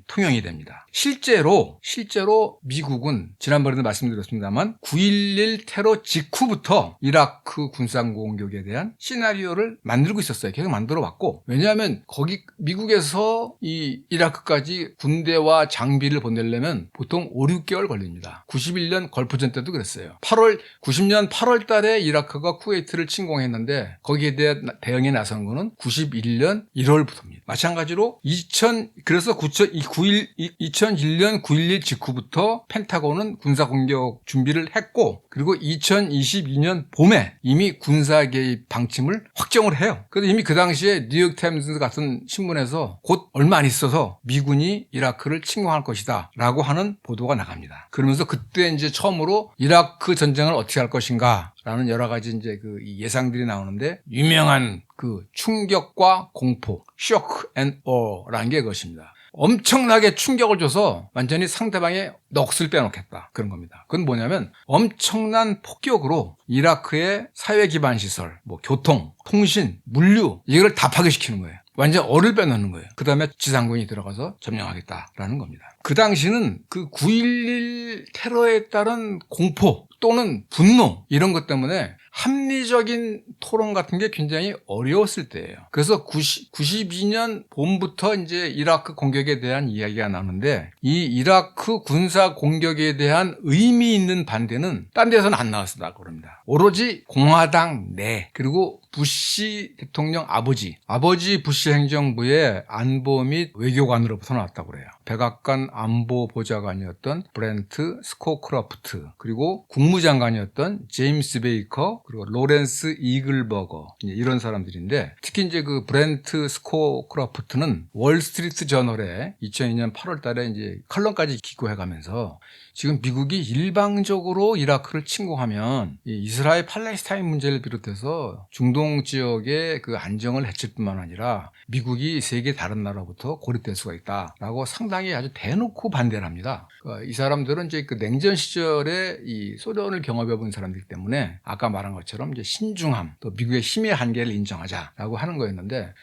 통용이 됩니다. 실제로 미국은 지난번에도 말씀드렸습니다만 9.11 테러 직후부터 이라크 군사 공격에 대한 시나리오를 만들고 있었어요. 계속 만들어 왔고, 왜냐하면 거기 미국에서 이 이라크까지 군대와 장비를 보내려면 보통 5, 6개월 걸립니다. 91년 걸프전 때도 그랬어요. 90년 8월 달에 이라크가 쿠웨이트를 침공했는데 거기에 대한 대응에 나선 거는 91년 1월부터입니다. 마찬가지로 2001년 9.11 직후부터 펜타곤은 군사 공격 준비를 했고, 그리고 2022년 봄에 이미 군사 개입 방침을 확정을 해요. 그래서 이미 그 당시에 뉴욕타임스 같은 신문에서 곧 얼마 안 있어서 미군이 이라크를 침공할 것이다 라고 하는 보도가 나갑니다. 그러면서 그때 이제 처음으로 이라크 전쟁을 어떻게 할 것인가 라는 여러 가지 이제 그 예상들이 나오는데, 유명한 그 충격과 공포, shock and awe라는 게 그것입니다. 엄청나게 충격을 줘서 완전히 상대방의 넋을 빼놓겠다, 그런 겁니다. 그건 뭐냐면 엄청난 폭격으로 이라크의 사회 기반 시설, 뭐 교통, 통신, 물류 이걸 다 파괴시키는 거예요. 완전 얼을 빼놓는 거예요. 그 다음에 지상군이 들어가서 점령하겠다라는 겁니다. 그 당시는 그 9.11 테러에 따른 공포 또는 분노 이런 것 때문에 합리적인 토론 같은 게 굉장히 어려웠을 때예요. 그래서 92년 봄부터 이제 이라크 공격에 대한 이야기가 나오는데, 이 이라크 군사 공격에 대한 의미 있는 반대는 딴 데서는 안 나왔다고 그럽니다. 오로지 공화당 내, 그리고 부시 대통령 아버지 부시 행정부의 안보 및 외교관으로부터 나왔다고 그래요. 백악관 안보보좌관이었던 브렌트 스코크로프트, 그리고 국무장관이었던 제임스 베이커, 그리고 로렌스 이글버거, 이런 사람들인데, 특히 이제 그 브렌트 스코크로프트는 월스트리트 저널에 2002년 8월 달에 이제 칼럼까지 기고해 가면서 지금 미국이 일방적으로 이라크를 침공하면 이 이스라엘 팔레스타인 문제를 비롯해서 중동 지역의 그 안정을 해칠 뿐만 아니라 미국이 세계 다른 나라부터 고립될 수가 있다라고 상당히 아주 대놓고 반대를 합니다. 그러니까 이 사람들은 이제 그 냉전 시절에 이 소련을 경험해 본 사람들이기 때문에 아까 말한 것처럼 이제 신중함 또 미국의 힘의 한계를 인정하자라고 하는 거였는데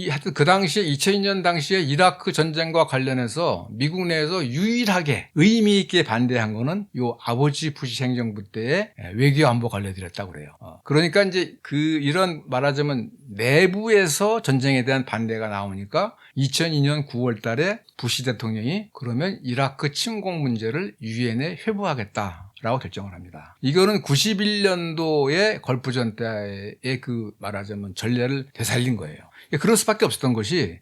하여튼 그 당시에 2002년 당시에 이라크 전쟁과 관련해서 미국 내에서 유일하게 의미 있게 반대한 거는 요 아버지 부시 행정부 때의 외교 안보 관료들이었다고 그래요. 그러니까 이제 이런 말하자면 내부에서 전쟁에 대한 반대가 나오니까 2002년 9월 달에 부시 대통령이 그러면 이라크 침공 문제를 유엔에 회부하겠다라고 결정을 합니다. 이거는 91년도에 걸프전 때의 말하자면 전례를 되살린 거예요. 그럴 수밖에 없었던 것이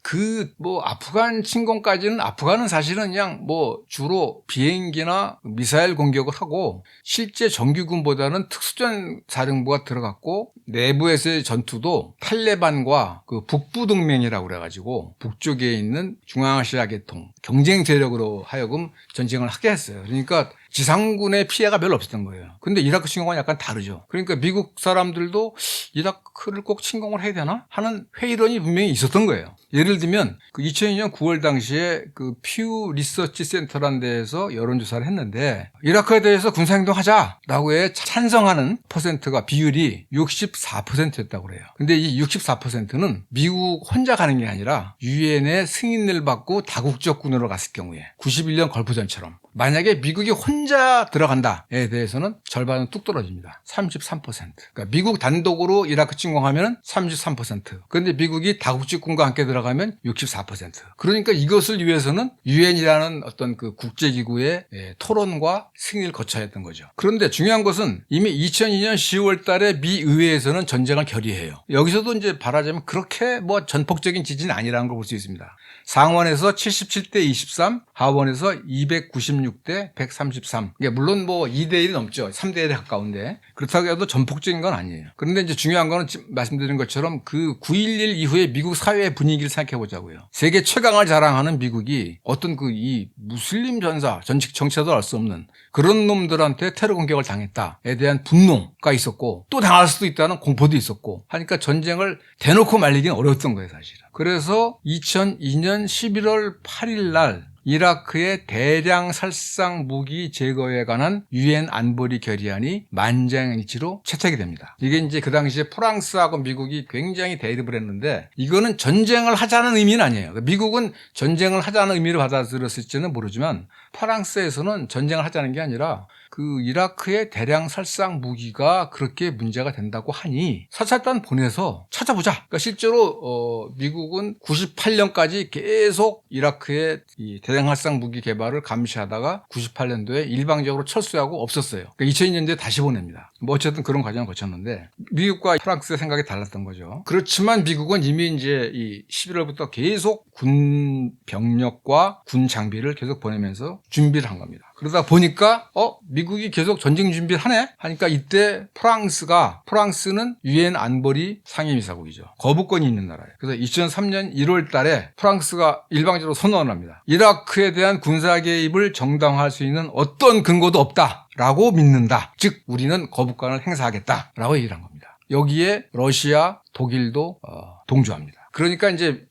아프간 침공까지는 아프간은 사실은 그냥 주로 비행기나 미사일 공격을 하고 실제 정규군보다는 특수전 사령부가 들어갔고 내부에서의 전투도 탈레반과 북부 동맹이라고 그래가지고 북쪽에 있는 중앙아시아 계통 경쟁 세력으로 하여금 전쟁을 하게 했어요. 그러니까 지상군의 피해가 별로 없었던 거예요. 근데 이라크 침공은 약간 다르죠. 그러니까 미국 사람들도 이라크를 꼭 침공을 해야 되나 하는 회의론이 분명히 있었던 거예요. 예를 들면 2002년 9월 당시에 퓨 리서치 센터라는 데에서 여론조사를 했는데 이라크에 대해서 군사행동하자라고 해 찬성하는 비율이 64%였다고 그래요. 근데 이 64%는 미국 혼자 가는 게 아니라 유엔의 승인을 받고 다국적 군으로 갔을 경우에 91년 걸프전처럼 만약에 미국이 혼자 들어간다에 대해서는 절반은 뚝 떨어집니다. 33%. 그러니까 미국 단독으로 이라크 침공하면 33%. 그런데 미국이 다국적군과 함께 들어가면 64%. 그러니까 이것을 위해서는 유엔이라는 어떤 국제기구의 토론과 승인을 거쳐야 했던 거죠. 그런데 중요한 것은 이미 2002년 10월 달에 미 의회에서는 전쟁을 결의해요. 여기서도 이제 말하자면 그렇게 전폭적인 지지는 아니라는 걸 볼 수 있습니다. 상원에서 77대 23, 하원에서 296대 133. 물론 2대1이 넘죠. 3대1에 가까운데. 그렇다고 해도 전폭적인 건 아니에요. 그런데 이제 중요한 거는 말씀드린 것처럼 9.11 이후에 미국 사회의 분위기를 생각해 보자고요. 세계 최강을 자랑하는 미국이 어떤 이 무슬림 정치자도 알 수 없는 그런 놈들한테 테러 공격을 당했다에 대한 분노가 있었고 또 당할 수도 있다는 공포도 있었고 하니까 전쟁을 대놓고 말리기는 어려웠던 거예요, 사실은. 그래서 2002년 11월 8일 날 이라크의 대량 살상 무기 제거에 관한 유엔 안보리 결의안이 만장일치로 채택이 됩니다. 이게 이제 그 당시에 프랑스하고 미국이 굉장히 대립을 했는데 이거는 전쟁을 하자는 의미는 아니에요. 미국은 전쟁을 하자는 의미로 받아들였을지는 모르지만 프랑스에서는 전쟁을 하자는 게 아니라 이라크의 대량 살상 무기가 그렇게 문제가 된다고 하니 사찰단 보내서 찾아보자. 그러니까 실제로 미국은 98년까지 계속 이라크의 이 대량 살상 무기 개발을 감시하다가 98년도에 일방적으로 철수하고 없었어요. 그러니까 2002년도에 다시 보냅니다. 어쨌든 그런 과정을 거쳤는데 미국과 프랑스의 생각이 달랐던 거죠. 그렇지만 미국은 이미 이제 11월부터 계속 군 병력과 군 장비를 계속 보내면서 준비를 한 겁니다. 그러다 보니까 미국이 계속 전쟁 준비를 하네 하니까 이때 프랑스는 유엔 안보리 상임이사국이죠. 거부권이 있는 나라예요. 그래서 2003년 1월 달에 프랑스가 일방적으로 선언을 합니다. 이라크에 대한 군사 개입을 정당화할 수 있는 어떤 근거도 없다라고 믿는다. 즉 우리는 거부권을 행사하겠다라고 얘기를 한 겁니다. 여기에 러시아, 독일도 동조합니다. 그러니까 이제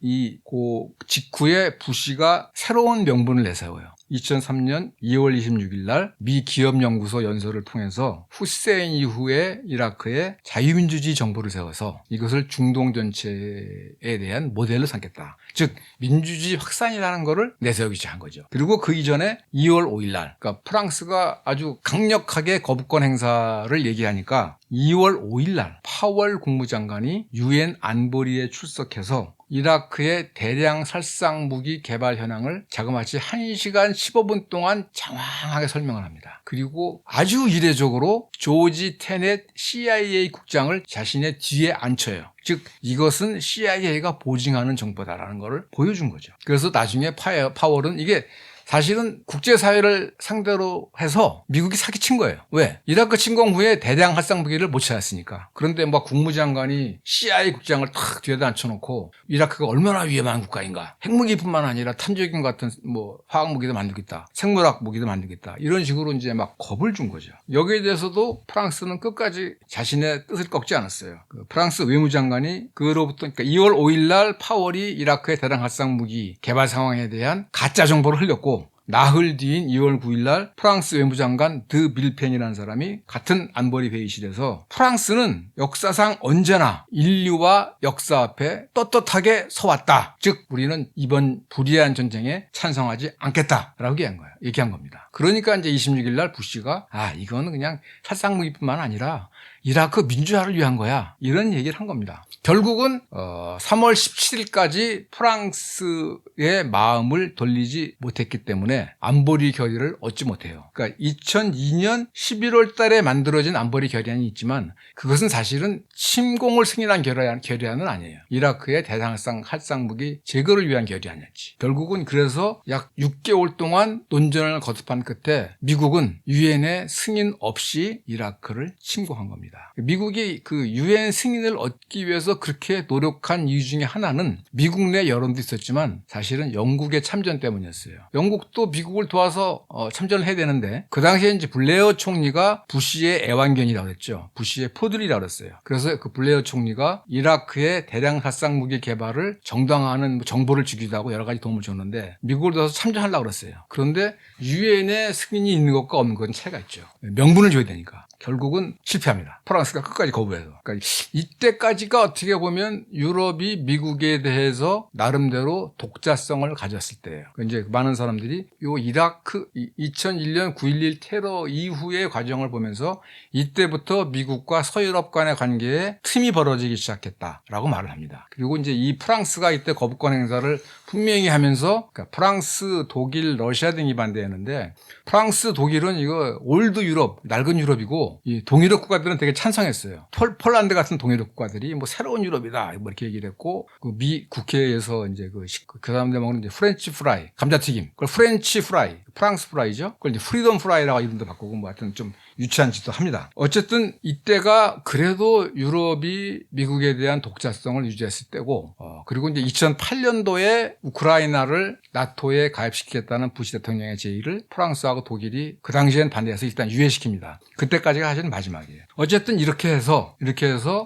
직후에 부시가 새로운 명분을 내세워요. 2003년 2월 26일 날 미 기업연구소 연설을 통해서 후세인 이후에 이라크에 자유민주주의 정부를 세워서 이것을 중동 전체에 대한 모델로 삼겠다. 즉 민주주의 확산이라는 거를 내세우기 시작한 거죠. 그리고 그 이전에 2월 5일 날 그러니까 프랑스가 아주 강력하게 거부권 행사를 얘기하니까 2월 5일 날 파월 국무장관이 유엔 안보리에 출석해서 이라크의 대량 살상 무기 개발 현황을 자그마치 1시간 15분 동안 장황하게 설명을 합니다. 그리고 아주 이례적으로 조지 테넷 CIA 국장을 자신의 뒤에 앉혀요. 즉 이것은 CIA가 보증하는 정보다라는 것을 보여준 거죠. 그래서 나중에 파월은 이게 사실은 국제사회를 상대로 해서 미국이 사기친 거예요. 왜? 이라크 침공 후에 대량 살상 무기를 못 찾았으니까. 그런데 막 국무장관이 CIA 국장을 탁 뒤에다 앉혀놓고 이라크가 얼마나 위험한 국가인가. 핵무기뿐만 아니라 탄저균 같은 뭐 화학무기도 만들겠다. 생물학 무기도 만들겠다. 이런 식으로 이제 막 겁을 준 거죠. 여기에 대해서도 프랑스는 끝까지 자신의 뜻을 꺾지 않았어요. 그 프랑스 외무장관이 그로부터 그러니까 2월 5일 날 파월이 이라크의 대량 살상 무기 개발 상황에 대한 가짜 정보를 흘렸고 나흘 뒤인 2월 9일 날 프랑스 외무장관 드 빌펜이라는 사람이 같은 안보리 회의실에서 프랑스는 역사상 언제나 인류와 역사 앞에 떳떳하게 서왔다. 즉 우리는 이번 불의한 전쟁에 찬성하지 않겠다라고 얘기한 겁니다. 그러니까 이제 26일 날 부시가 이거는 그냥 살상무기뿐만 아니라 이라크 민주화를 위한 거야. 이런 얘기를 한 겁니다. 결국은 3월 17일까지 프랑스의 마음을 돌리지 못했기 때문에 안보리 결의를 얻지 못해요. 그러니까 2002년 11월 달에 만들어진 안보리 결의안이 있지만 그것은 사실은 침공을 승인한 결의안은 아니에요. 이라크의 대량 살상무기 제거를 위한 결의안이었지. 결국은 그래서 약 6개월 동안 논전을 거듭한 끝에 미국은 유엔의 승인 없이 이라크를 침공한 겁니다. 미국이 그 유엔 승인을 얻기 위해서 그렇게 노력한 이유 중에 하나는 미국 내 여론도 있었지만 사실은 영국의 참전 때문이었어요. 영국도 미국을 도와서 참전을 해야 되는데 그 당시에 이제 블레어 총리가 부시의 애완견이라고 했죠. 부시의 포들이라고 했어요. 그래서 그 블레어 총리가 이라크의 대량 살상 무기 개발을 정당화하는 정보를 주기도 하고 여러 가지 도움을 줬는데 미국을 도와서 참전하려고 그랬어요. 그런데 유엔의 승인이 있는 것과 없는 것은 차이가 있죠. 명분을 줘야 되니까. 결국은 실패합니다. 프랑스가 끝까지 거부해서. 그러니까 이때까지가 어떻게 보면 유럽이 미국에 대해서 나름대로 독자성을 가졌을 때예요. 이제 많은 사람들이 요 이라크 2001년 9.11 테러 이후의 과정을 보면서 이때부터 미국과 서유럽 간의 관계에 틈이 벌어지기 시작했다라고 말을 합니다. 그리고 이제 이 프랑스가 이때 거부권 행사를 분명히 하면서 그러니까 프랑스, 독일, 러시아 등이 반대했는데 프랑스, 독일은 이거 올드 유럽, 낡은 유럽이고 이 동유럽 국가들은 되게 찬성했어요. 폴란드 같은 동유럽 국가들이 뭐 새로운 유럽이다 뭐 이렇게 얘기를 했고 그 미 국회에서 이제 그 사람들 먹는 이제 프렌치 프라이, 감자튀김, 그걸 프렌치 프라이, 프랑스 프라이죠. 그걸 이제 프리덤 프라이라고 이름도 바꾸고 뭐 하여튼 좀 유치한 짓도 합니다. 어쨌든 이때가 그래도 유럽이 미국에 대한 독자성을 유지했을 때고 그리고 이제 2008년도에 우크라이나를 나토에 가입시키겠다는 부시 대통령의 제의를 프랑스하고 독일이 그 당시엔 반대해서 일단 유예시킵니다. 그때까지가 사실 마지막이에요. 어쨌든 이렇게 해서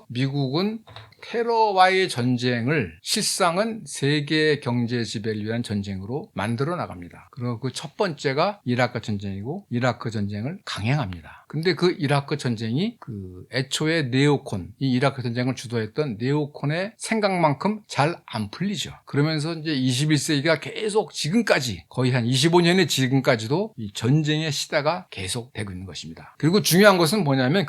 미국은 테러와의 전쟁을 실상은 세계 경제 지배를 위한 전쟁으로 만들어 나갑니다. 그리고 그 첫 번째가 이라크 전쟁이고 이라크 전쟁을 강행합니다. 근데 그 이라크 전쟁이 그 애초에 네오콘, 이 이라크 전쟁을 주도했던 네오콘의 생각만큼 잘 안 풀리죠. 그러면서 이제 21세기가 계속 지금까지 거의 한 25년의 지금까지도 이 전쟁의 시대가 계속되고 있는 것입니다. 그리고 중요한 것은 뭐냐면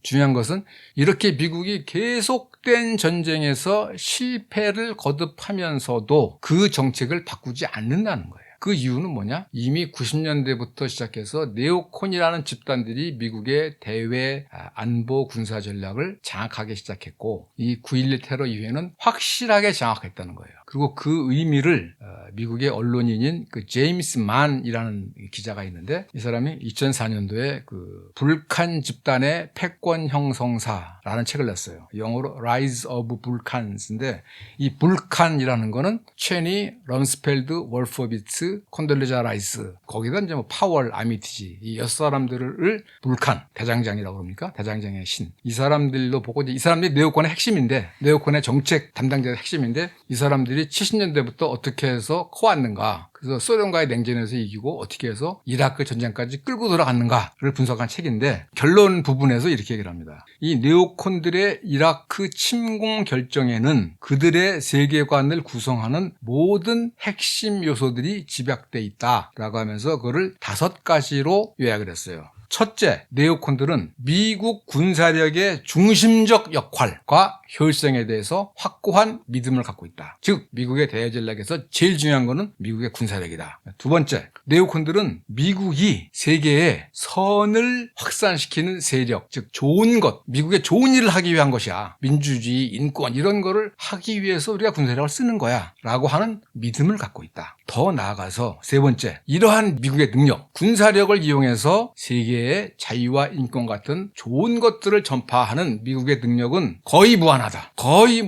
중요한 것은 이렇게 미국이 계속된 전쟁에서 실패를 거듭하면서도 그 정책을 바꾸지 않는다는 거예요. 그 이유는 뭐냐? 이미 90년대부터 시작해서 네오콘이라는 집단들이 미국의 대외 안보 군사 전략을 장악하기 시작했고 이 9.11 테러 이후에는 확실하게 장악했다는 거예요. 그리고 그 의미를 미국의 언론인인 그 제임스 만이라는 기자가 있는데 이 사람이 2004년도에 그 불칸 집단의 패권 형성사라는 책을 냈어요. 영어로 Rise of Vulcans인데 이 불칸이라는 거는 체니, 럼스펠드, 월포비츠, 콘돌리자 라이스 거기다 이제 뭐 파월, 아미티지 이 6사람들을 불칸 대장장이라고 그럽니까? 대장장의 신. 이 사람들도 보고 이제 이 사람들이 네오콘의 핵심인데 네오콘의 정책 담당자의 핵심인데 이 사람들이 70년대부터 어떻게 해서 커왔는가. 그래서 소련과의 냉전에서 이기고 어떻게 해서 이라크 전쟁까지 끌고 들어갔는가를 분석한 책인데 결론 부분에서 이렇게 얘기를 합니다. 이 네오콘들의 이라크 침공 결정에는 그들의 세계관을 구성하는 모든 핵심 요소들이 집약돼 있다라고 하면서 그거를 5가지로 요약을 했어요. 첫째, 네오콘들은 미국 군사력의 중심적 역할과 효율성에 대해서 확고한 믿음을 갖고 있다. 즉 미국의 대외 전략에서 제일 중요한 것은 미국의 군사력이다. 두 번째, 네오콘들은 미국이 세계에 선을 확산시키는 세력, 즉 좋은 것, 미국의 좋은 일을 하기 위한 것이야. 민주주의, 인권 이런 거를 하기 위해서 우리가 군사력을 쓰는 거야 라고 하는 믿음을 갖고 있다. 더 나아가서 세 번째, 이러한 미국의 능력, 군사력을 이용해서 세계의 자유와 인권 같은 좋은 것들을 전파하는 미국의 능력은 거의 무한하다. 거의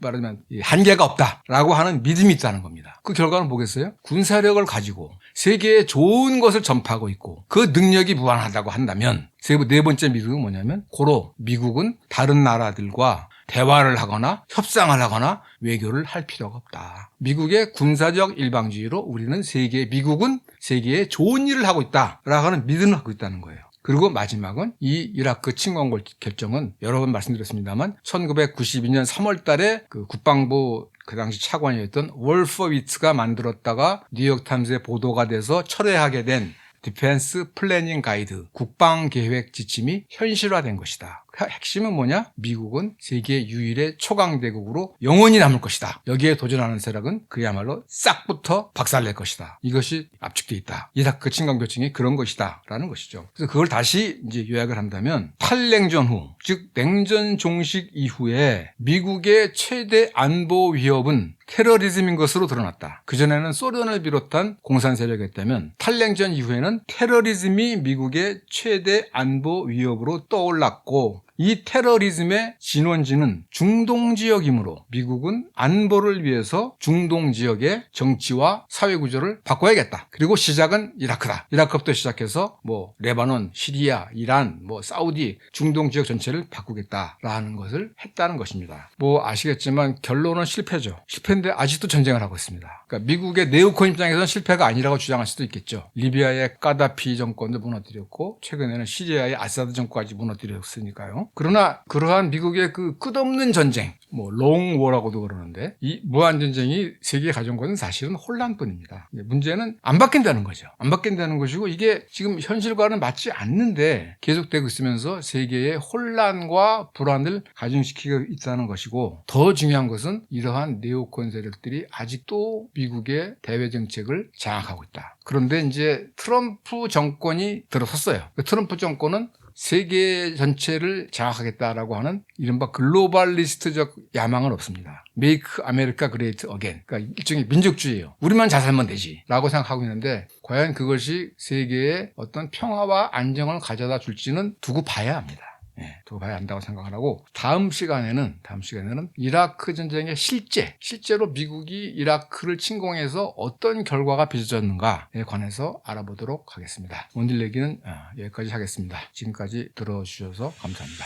말하자면 한계가 없다라고 하는 믿음이 있다는 겁니다. 그 결과는 뭐겠어요? 군사력을 가지고 세계에 좋은 것을 전파하고 있고 그 능력이 무한하다고 한다면 네 번째 믿음은 뭐냐면 고로 미국은 다른 나라들과 대화를 하거나 협상을 하거나 외교를 할 필요가 없다. 미국의 군사적 일방주의로 우리는 미국은 세계에 좋은 일을 하고 있다라고 하는 믿음을 갖고 있다는 거예요. 그리고 마지막은 이 이라크 침공 결정은 여러 번 말씀드렸습니다만 1992년 3월 달에 그 국방부 그 당시 차관이었던 월퍼위츠가 만들었다가 뉴욕타임스에 보도가 돼서 철회하게 된 디펜스 플래닝 가이드, 국방계획 지침이 현실화된 것이다. 핵심은 뭐냐? 미국은 세계 유일의 초강대국으로 영원히 남을 것이다. 여기에 도전하는 세력은 그야말로 싹부터 박살낼 것이다. 이것이 압축되어 있다. 이라크 침공 결정이 그런 것이다. 라는 것이죠. 그래서 그걸 다시 이제 요약을 한다면 탈냉전 후, 즉 냉전 종식 이후에 미국의 최대 안보 위협은 테러리즘인 것으로 드러났다. 그전에는 소련을 비롯한 공산 세력이었다면 탈냉전 이후에는 테러리즘이 미국의 최대 안보 위협으로 떠올랐고 이 테러리즘의 진원지는 중동지역이므로 미국은 안보를 위해서 중동지역의 정치와 사회구조를 바꿔야겠다. 그리고 시작은 이라크다. 이라크부터 시작해서 레바논, 시리아, 이란, 사우디, 중동지역 전체를 바꾸겠다라는 것을 했다는 것입니다. 아시겠지만 결론은 실패죠. 실패인데 아직도 전쟁을 하고 있습니다. 그러니까 미국의 네오콘 입장에서는 실패가 아니라고 주장할 수도 있겠죠. 리비아의 까다피 정권도 무너뜨렸고 최근에는 시리아의 아사드 정권까지 무너뜨렸으니까요. 그러나 그러한 미국의 그 끝없는 전쟁, 롱워라고도 그러는데 이 무한전쟁이 세계에 가져온 것은 사실은 혼란뿐입니다. 문제는 안 바뀐다는 거죠. 안 바뀐다는 것이고 이게 지금 현실과는 맞지 않는데 계속되고 있으면서 세계의 혼란과 불안을 가중시키고 있다는 것이고 더 중요한 것은 이러한 네오콘 세력들이 아직도 미국의 대외 정책을 장악하고 있다. 그런데 이제 트럼프 정권이 들어섰어요. 그 트럼프 정권은 세계 전체를 장악하겠다라고 하는 이른바 글로벌리스트적 야망은 없습니다. Make America Great Again. 그러니까 일종의 민족주의예요. 우리만 잘 살면 되지 라고 생각하고 있는데 과연 그것이 세계에 어떤 평화와 안정을 가져다 줄지는 두고 봐야 합니다. 두고 봐야 한다고 생각을 하고 다음 시간에는 이라크 전쟁의 실제로 미국이 이라크를 침공해서 어떤 결과가 빚어졌는가에 관해서 알아보도록 하겠습니다. 오늘 얘기는 여기까지 하겠습니다. 지금까지 들어주셔서 감사합니다.